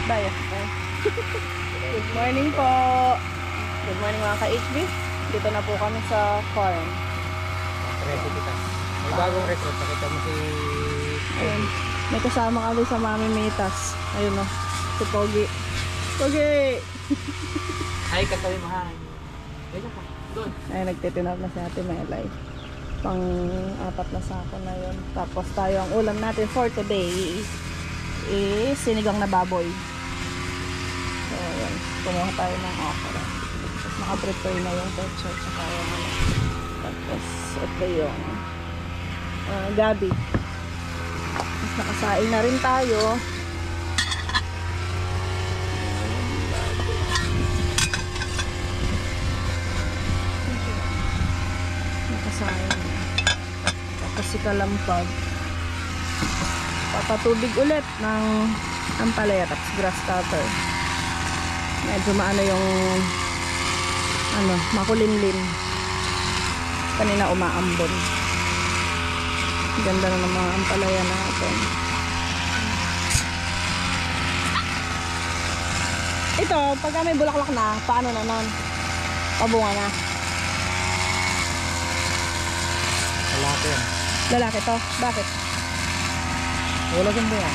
Bias po. Good morning po. Good morning mga ka-HB. Dito na po kami sa farm. Recruit kita. May bagong recruit. Nakita mo si... Ayun. May kasama kami sa Mami Mitas. Ayun o. Si Pogi. Pogi! Ay, katabi mo ha. Dito pa. Doon. Ay, nagtitinap na si Ate Melay. Pang-4 na sako na yun. Tapos tayo, ang ulam natin for today is sinigang na baboy. So, ayan. Kumuha tayo ng okra. Tapos naka-prepare na yung pechay. Saka yung ano. Tapos, ito yung gabi. Tapos nakasain na rin tayo. Nakasain. Tapos si Kalampag. Papatubig ulit ng ampalaya. Tapos grass cutter. Medyo maano yung makulimlim. Kanina umaambon. Ganda na ng mga ampalaya natin. Ito, pagka may bulaklak na, paano na nun? Pabunga na. Lalaki yan. Lalaki to? Bakit? Wala siyang bunga.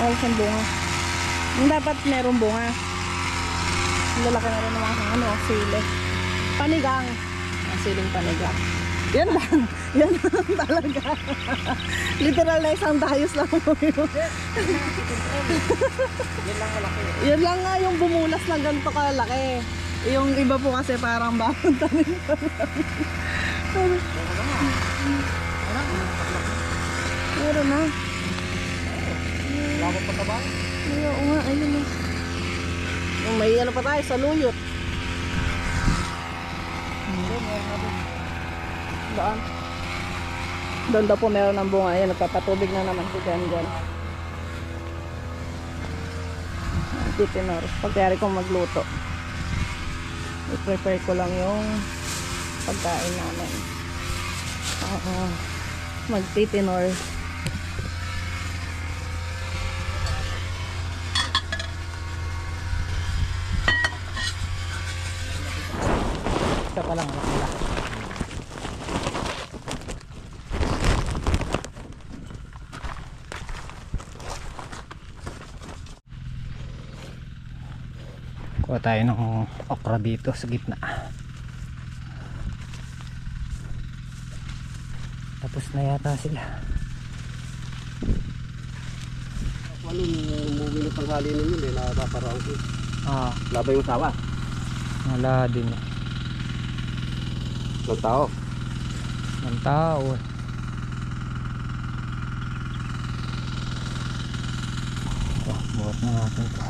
Wala siyang bunga. Dapat merong bunga. Lalaki na rin ng mga sili. Panigang. Siling panigang. Yan lang. Yan lang talaga. Literal na isang dayos lang po yun. Yan lang malaki. Yan lang nga yung bumulas ng ganito kalaki. Yung iba po kasi parang bakong tanim pa lang. Meron na. Wala akong pagkabay. Oo nga, ayun na. Yung may ano pa tayo sa luyot. Daan. Doon daw po meron ng bunga. Ayan, nagpapatubig na naman si Jan Jan. Titinor. Pagkayari kong magluto. I-prepare ko lang yung pagkain namin. Magtitinor. Isa pa lang. Wala. Kuha tayo ng okra dito sa gitna. Tapos na yata sila. Ano umuwi ng tanghali ninyo eh, napaparaan ko. Labay yung tawa. Wala din eh. Ng tao. Ng tao eh. Buhat na natin ito.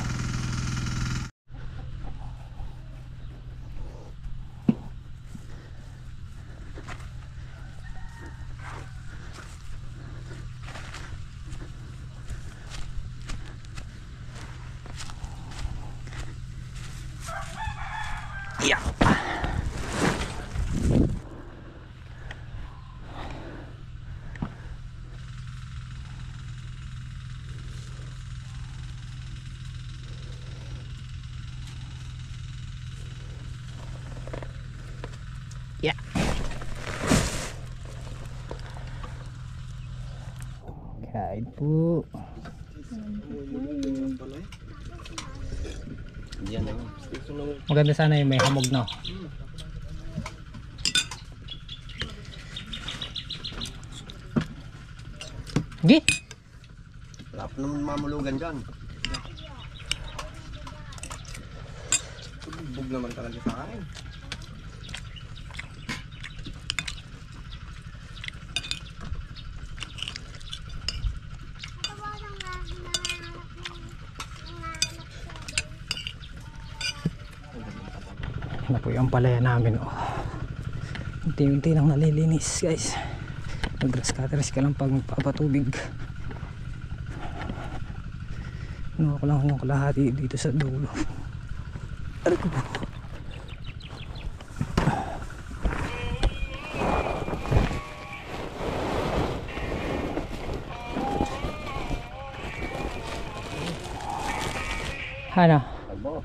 Yeah. Yeah. Kain po. Maganda sana yung may hamog na. Gi? Wala pa naman mamulugan dyan. Bug naman talaga sa akin. Ano po yung palaya namin oh. Unti-unti lang nalilinis guys. Nag-grass cutters ka lang pag magpapatubig. Ano ko lang yung kalahati dito sa dulo. Ano ko po? Ano? Abo.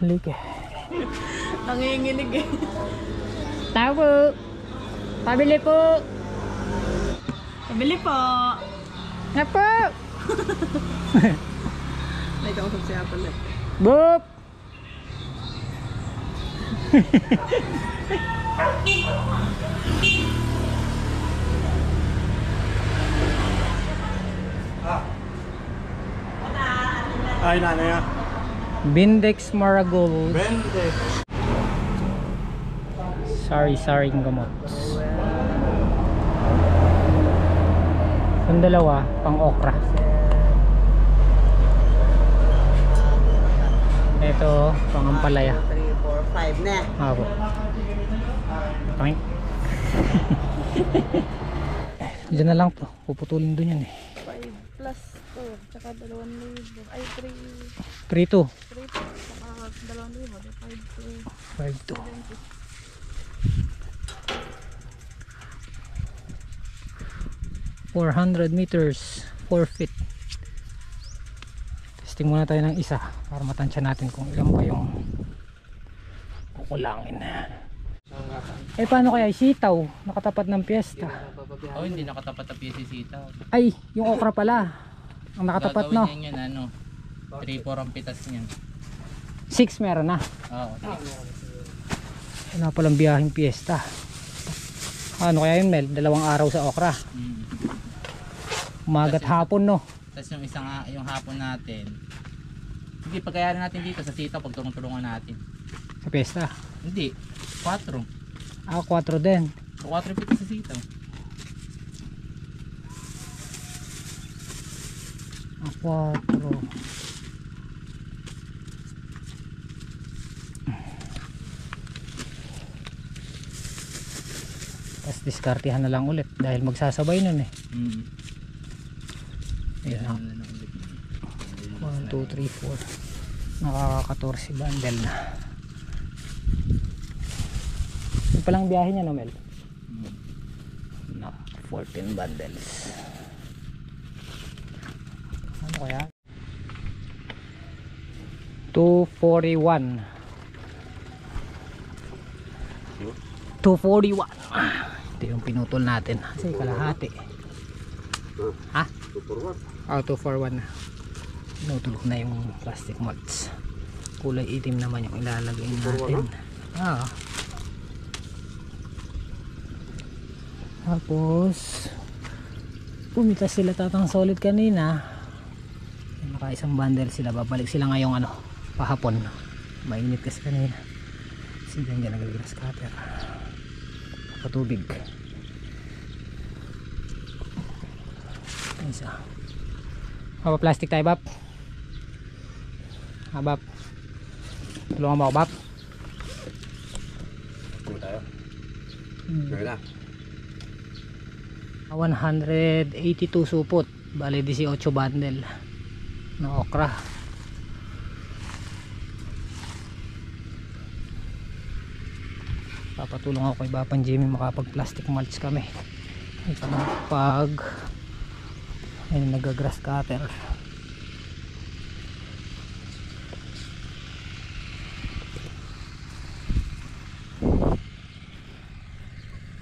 Halika. Nanginginig eh. Tao po. Pabili po. Pabili po. Nga po. May kausap siya pala. Boop! Ay, nanay ah. Bindex Maragol. Bendex. Sari-saring gamot. Yung dalawa, pang okra. Ito, pang ampalaya. 3, 4, 5 na. Apo. Toink. Diyan na lang to. Puputulin doon yan eh. 5 plus 2. Tsaka 2,000. Ay 3. 3-2. 3 po. Tsaka 2,000. 5 to 5-2. 400 meters, 4 feet. Testing muna tayo ng isa para matansya natin kung ilan pa yung kukulangin. Eh paano kaya sitaw nakatapat ng piyesta? Oh, hindi nakatapat na piyesa si sitaw. Ay, yung okra pala ang nakatapat, no? Gagawin niya yun, ano, 3-4 ang pitas niyan. 6 meron na. Oo. Wala palang biyaheng piyesta. Ano kaya yun, Mel? 2 araw sa okra. Umagat hapon, no? Tapos yung isang yung hapon natin. Hindi pagkayarin natin dito sa sitaw pag tulungan natin. Sa piyesta. Hindi, 4. 4 din. 4 pitas sa sitaw. 4. Tapos diskartihan na lang ulit dahil magsasabay nun eh. Ayan na. 1, 2, 3, 4. Nakaka-14 bundle na. Yung palang biyahe niya, no, Mel? No, 14 bundles. Ano kaya? 241. 241. Ito yung pinutol natin. Kasi kalahati. Ha? 241. Oh, 241 na. Pinutol ko na yung plastic mulch. Kulay itim naman yung ilalagay natin. Ah. Tapos pumitas sila tatang solid kanina. Naka isang bundle sila. Babalik sila ngayong ano, pahapon. Mainit kasi kanina. Kasi dyan nagalagay na scatter. Patubig. Isa. Bap, plastic tayo, Bap. Bap. Tulungan mo ako, Bap. Ano tayo? Gawin na. 182 supot. Bale 18 bundle na okra. Papatulong ako kay Bapan Jimmy makapag plastic mulch kami. Ito na pag ayun, nagagrass cutter.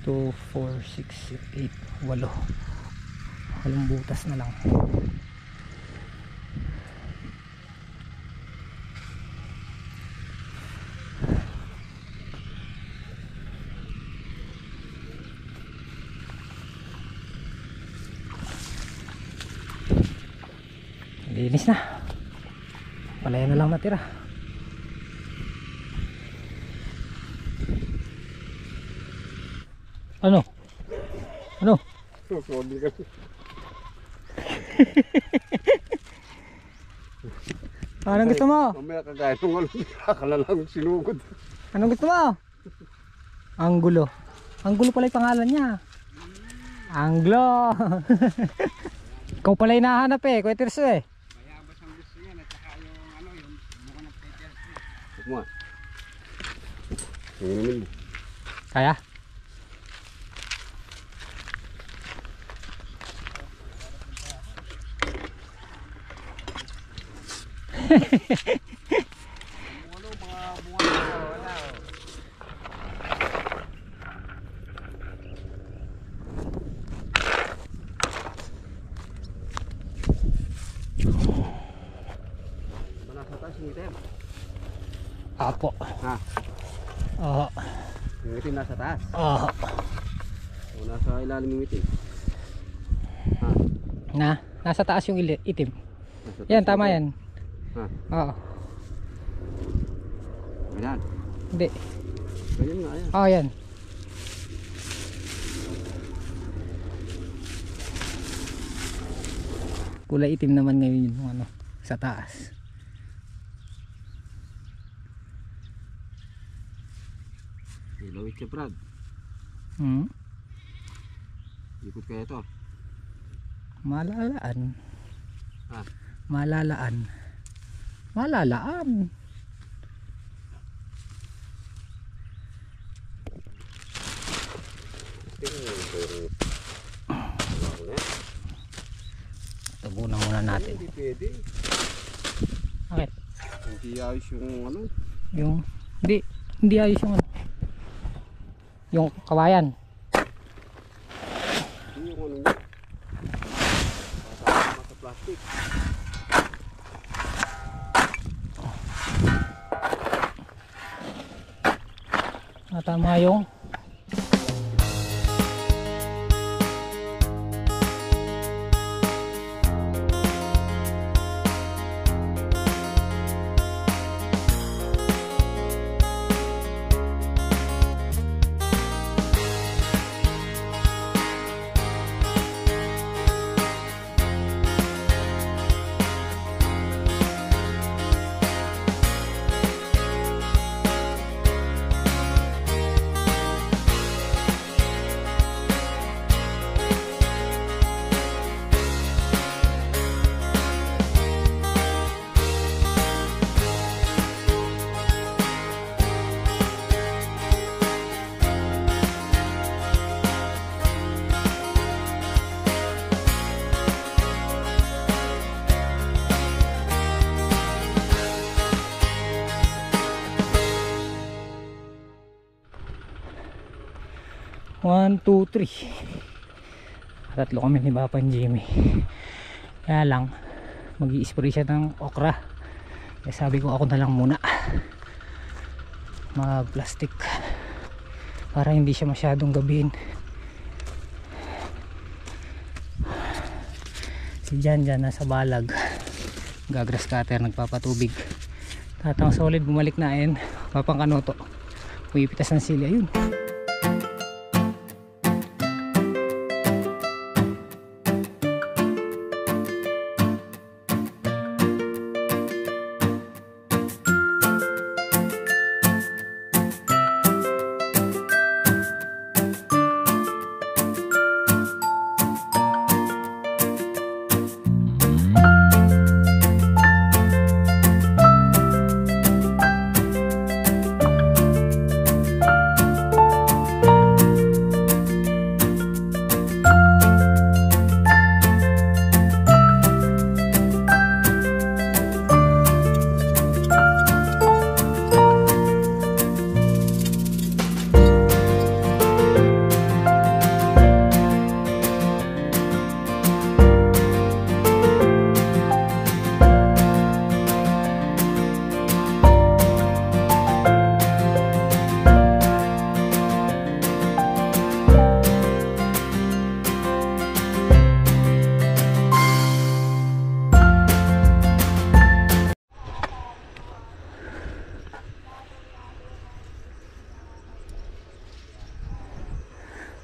Two, 4, 6, 8, 8 walong butas na lang. Linis na. Palaya na lang natira. Ano? Ano? Sorry kasi. Anong gusto mo? Mamaya kagaya nung ano, nakakalalang sinugod. Anong gusto mo? Anggulo. Anggulo pala yung pangalan niya. Anglo. Ikaw pala yung nahanap eh, Kuya Tirso eh. Mayabas ang gusto niya at saka yung ano, yung buka ng Peter. Huwag mo ah. Yung namin mo. Kaya? Ano, mga bunga wala. Wala sa taas yung itim. Apo. Ha? Oo. Yung itim nasa taas. Oo. O nasa ilalim yung itim. Ha? Nasa taas yung itim. Nasa taas Yan, yung tama itim. yan. Ha? Oo. Ganyan. Hindi. Ganyan nga yan. Oo, yan. Kulay itim naman ngayon yung ano, sa taas. Ilawit siya, Brad. Hmm? Ikot kaya ito. Malalaan. Ha? Malalaan. Malalaan. Tubunan muna natin. Hindi pwede. Bakit? Hindi ayos yung ano. Hindi ayos yung ano. Yung kawayan. Hindi yung ano niya. Pasama sa plastic. Tama yung One, two, three. Tatlo kami ni Papa and Jimmy. Kaya lang mag-i-spray siya ng okra. Kaya sabi ko ako na lang muna mag plastic para hindi siya masyadong gabihin. Si Jan nasa balag, gagrass cutter nagpapatubig. Tatang Solid bumalik na ayun. Papang Kanoto pumipitas ng sili. Ayun.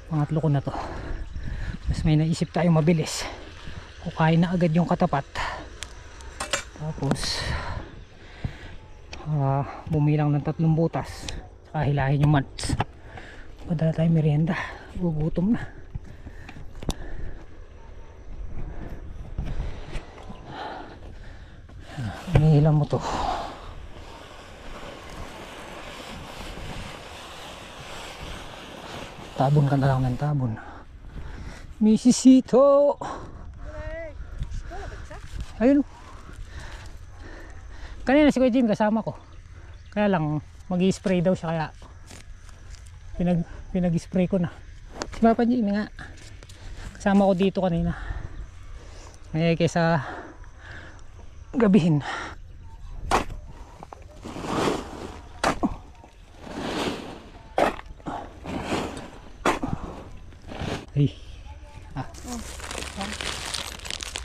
Pangatlo ko na to. Mas may naisip tayo mabilis. Kukain na agad yung katapat. Tapos bumilang ng 3 butas. Saka hilahin yung mats. Padala tayo merienda. Gugutom na. Inihilan mo to. Tabon ka na lang ng tabon. Misisito. Ayun. Kanina si Kuya Jim kasama ko. Kaya lang mag-i-spray daw siya, kaya pinag-spray ko na. Si Papa Jim nga kasama ko dito kanina. Kaysa gabihin. Ay.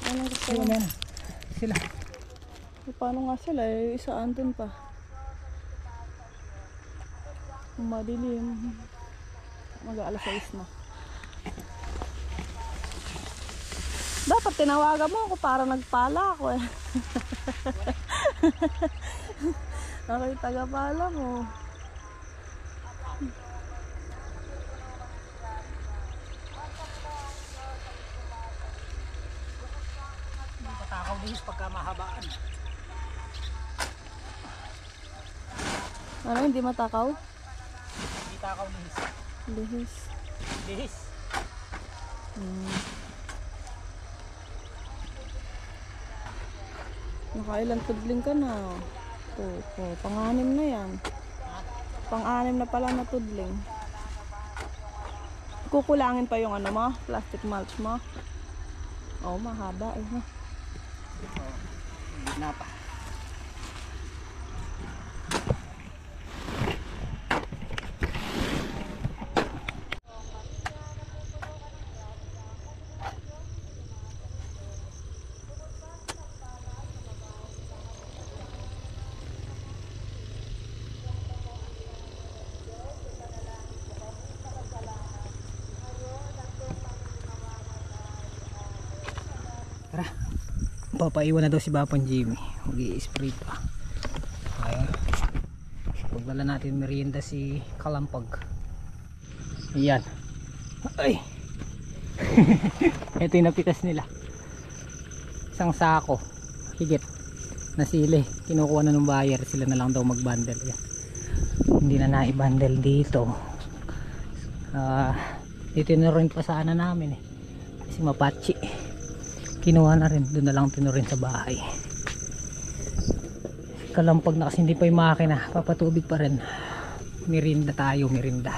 Anong gusto Ay, mo? wala na. Sila. Paano nga sila eh? Isa andun pa. Madilim. Mag-aalas 6 na. Dapat tinawagan mo ako para nagpala ako eh. Ako yung tagapala mo. Patakaw dihis pagka mahabaan. Ano, hindi matakaw? Hindi takaw dihis. Lihis. Dihis. Nakailan tudling ka na. Ito, pang-anim na yan. Pang-anim na pala na tudling. Kukulangin pa yung ano mo, plastic mulch mo. Oh, mahaba eh. No? Hindi na pa. Tara, papaiwan na daw si Bapan Jimmy. Mag-i-spray pa. Ayun, pagdala natin merienda si Kalampag. Ayan. Ay. Ito yung napitas nila. Isang sako higit na sili. Kinukuha na ng buyer. Sila na lang daw mag-bundle. Ayan. Hindi na na-bundle dito. Dito na rin pa sana namin eh. Kasi mapachi. Kinuha na rin, doon na lang tinurin sa bahay. Kalampag na kasi hindi pa yung makina, papatubig pa rin. Merinda tayo, merinda.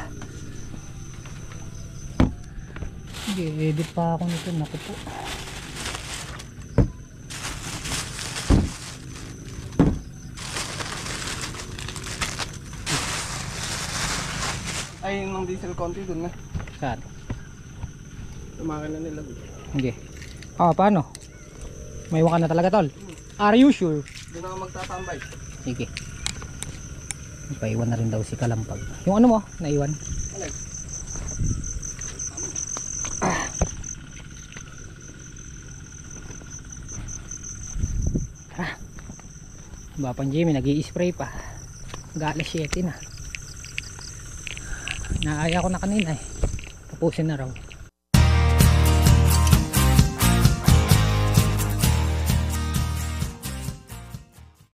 Edit pa ako nito, naku po. Ay, yung diesel konti dun na. Saan? Tumakan na nila. Okay. Paano? May iwan ka na talaga, tol? Are you sure? Doon ako magtatambay. Sige. Paiwan na rin daw si Kalampag. Yung ano mo, naiwan? Alay. Tara. Bapan Jimmy, nag-i-spray pa. Mag-alas 7 na. Naaya ko na kanina eh. Tapusin na raw.